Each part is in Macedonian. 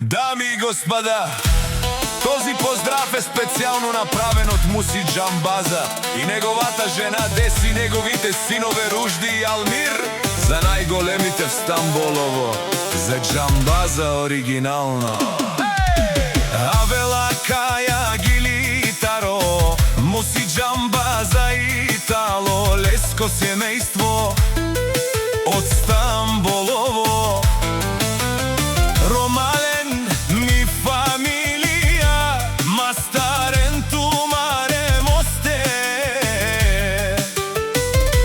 Дами и господа, този поздрав е специално направен от Муси Джамбаза и неговата жена Деси, неговите синове Ружди и Алмир, за най-големите в Стамболово, за Джамбаза оригинално. Авела, Кая, Гилитаро, Муси Джамбаза и Итало, леско семейство от Стамболово. Ромален ми фамилия, мастарен тумаре мосте,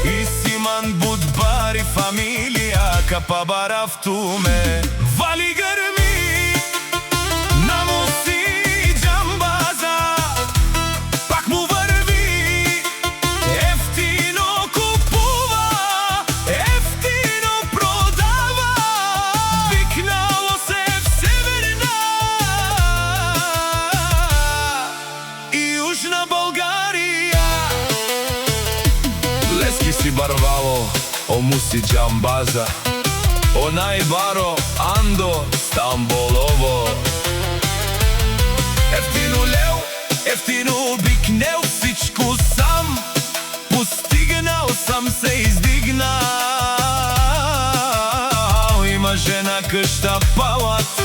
и Симан Будбари фамилия, капабарав туме. Вали гърми на Муси Джамбаза, пак му върви, ефтино купува, ефтино продава, викнало се в Северна и Южна България. Лески си барвало, о Муси Джамбаза, о най-баро Андо Стамболово. Ефтино лев, ефтино обикнел, всичко сам постигнал, сам се издигнал. Има жена, къща, палат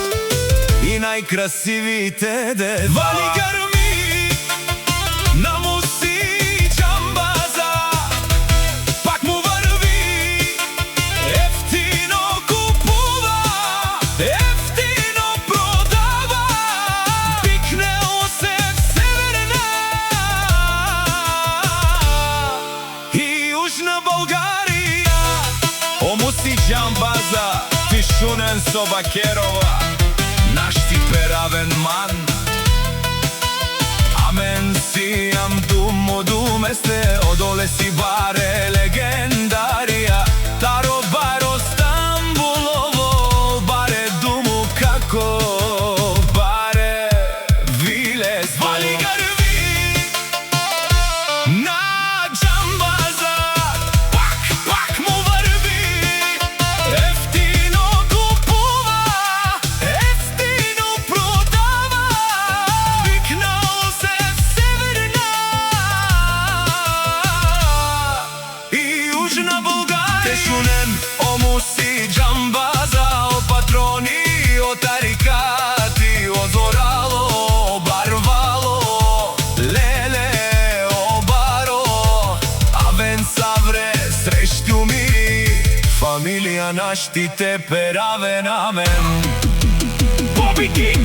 и най-красивите деца. Вали гърми на Муси Джамбаза, пак му върви, ефтино купува, ефтино продава, пикнело се в Северна и Южна България. О Муси Джамбаза, Тишунен Собакерова, наш ти перавен ман. Амен си ам думо думесте, одоле си баре легендария. Таро баро Стамбулово, баре думо како баре вилес. Вали гърви на Джамбаза, пак му върви, ефтино купува, ефтино продава, викнало се в Северна и Южна България. Тешунен о Муси Джамбаза, о патрони, о тарикати, о зорало, о барвало, леле, о баро, авен савре срещу ми, фамилия наш ти те перавен, амен. Бобики